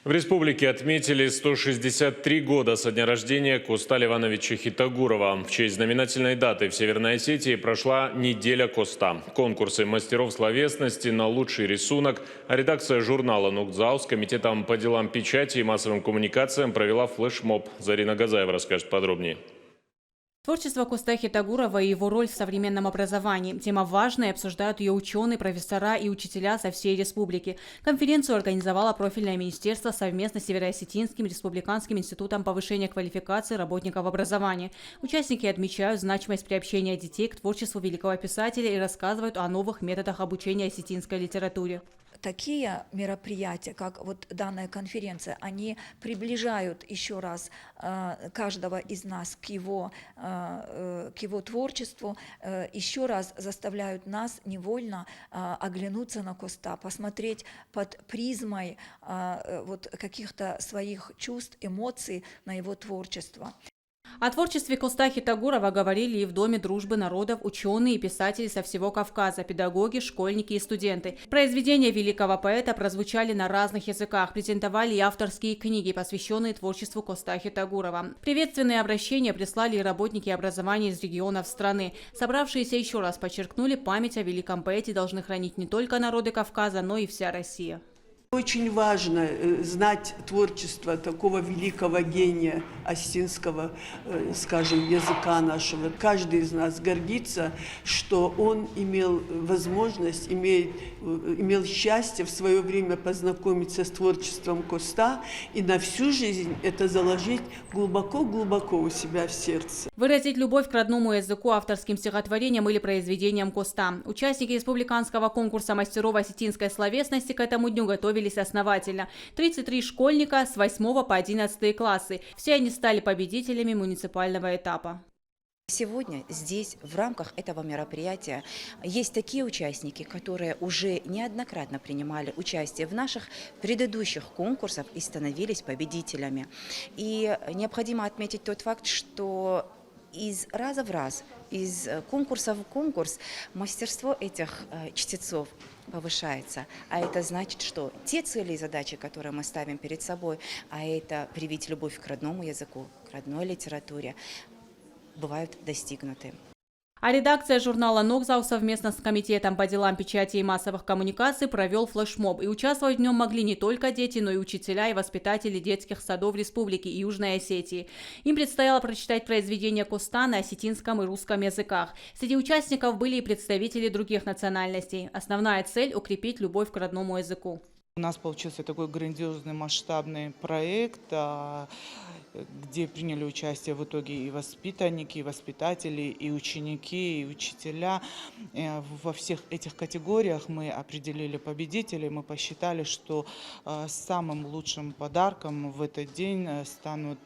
В республике отметили 163 года со дня рождения Коста Ливановича Хитагурова. В честь знаменательной даты в Северной Осетии прошла неделя Коста. Конкурсы мастеров словесности на лучший рисунок, а редакция журнала «Нукдзау» с Комитетом по делам печати и массовым коммуникациям провела флешмоб. Зарина Газаева расскажет подробнее. Творчество Косты Хитагурова и его роль в современном образовании. Тема важная, обсуждают ее ученые, профессора и учителя со всей республики. Конференцию организовало профильное министерство совместно с Северо-Осетинским республиканским институтом повышения квалификации работников образования. Участники отмечают значимость приобщения детей к творчеству великого писателя и рассказывают о новых методах обучения осетинской литературе. Такие мероприятия, как вот данная конференция, они приближают еще раз каждого из нас к его творчеству, еще раз заставляют нас невольно оглянуться на Коста, посмотреть под призмой вот каких-то своих чувств, эмоций на его творчество. О творчестве Косты Хитагурова говорили и в Доме дружбы народов ученые и писатели со всего Кавказа, педагоги, школьники и студенты. Произведения великого поэта прозвучали на разных языках, презентовали и авторские книги, посвященные творчеству Косты Хитагурова. Приветственные обращения прислали и работники образования из регионов страны. Собравшиеся еще раз подчеркнули, память о великом поэте должны хранить не только народы Кавказа, но и вся Россия. Очень важно знать творчество такого великого гения осетинского, скажем, языка нашего. Каждый из нас гордится, что он имел возможность, имел счастье в свое время познакомиться с творчеством Коста и на всю жизнь это заложить глубоко-глубоко у себя в сердце. Выразить любовь к родному языку авторским стихотворением или произведением Коста. Участники республиканского конкурса мастеров осетинской словесности к этому дню готовились основательно. 33 школьника с 8 по 11 классы. Все они стали победителями муниципального этапа. Сегодня здесь, в рамках этого мероприятия, есть такие участники, которые уже неоднократно принимали участие в наших предыдущих конкурсах и становились победителями. И необходимо отметить тот факт, что из раза в раз, из конкурса в конкурс мастерство этих чтецов повышается. А это значит, что те цели и задачи, которые мы ставим перед собой, а это привить любовь к родному языку, к родной литературе, бывают достигнуты. А редакция журнала «Нукдзау» совместно с Комитетом по делам печати и массовых коммуникаций провел флешмоб. И участвовать в нем могли не только дети, но и учителя и воспитатели детских садов республики и Южной Осетии. Им предстояло прочитать произведения Коста на осетинском и русском языках. Среди участников были и представители других национальностей. Основная цель – укрепить любовь к родному языку. У нас получился такой грандиозный масштабный проект, где приняли участие в итоге и воспитанники, и воспитатели, и ученики, и учителя. Во всех этих категориях мы определили победителей. Мы посчитали, что самым лучшим подарком в этот день станут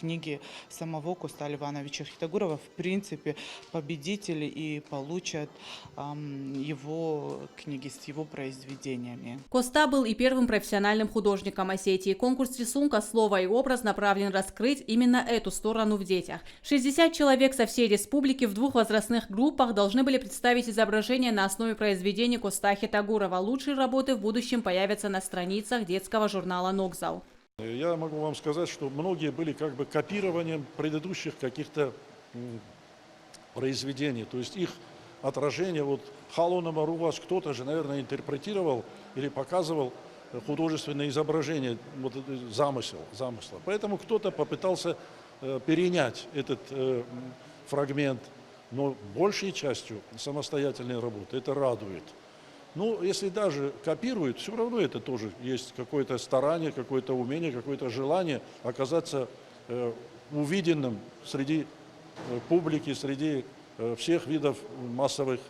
книги самого Косты Ливановича Хитагурова. В принципе, победители и получат его книги с его произведениями. Коста был и первым профессиональным художником Осетии. Конкурс рисунка «Слово и образ» направлен раскрыть именно эту сторону в детях. 60 человек со всей республики в 2 возрастных группах должны были представить изображения на основе произведений Косты Хитагурова. Лучшие работы в будущем появятся на страницах детского журнала «Нукдзау». Я могу вам сказать, что многие были как бы копированием предыдущих каких-то произведений, то есть их отражение, вот Халона Маруваш кто-то же, наверное, интерпретировал или показывал художественное изображение, вот замысла. Поэтому кто-то попытался перенять этот фрагмент, но большей частью самостоятельной работы. Это радует. Ну, если даже копируют, все равно это тоже есть какое-то старание, какое-то умение, какое-то желание оказаться увиденным среди публики, среди всех видов массовых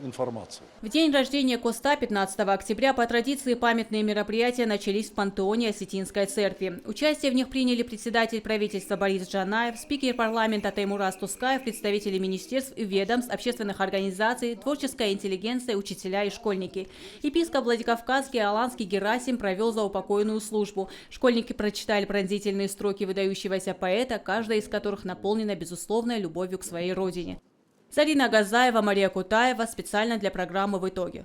информации. В день рождения Коста 15 октября по традиции памятные мероприятия начались в пантеоне Осетинской церкви. Участие в них приняли председатель правительства Борис Джанаев, спикер парламента Таймураз Тускаев, представители министерств и ведомств, общественных организаций, творческая интеллигенция, учителя и школьники. Епископ Владикавказский Аланский Герасим провел заупокойную службу. Школьники прочитали пронзительные строки выдающегося поэта, каждая из которых наполнена безусловной любовью к своей родине. Зарина Газаева, Мария Кутаева специально для программы «В итоге».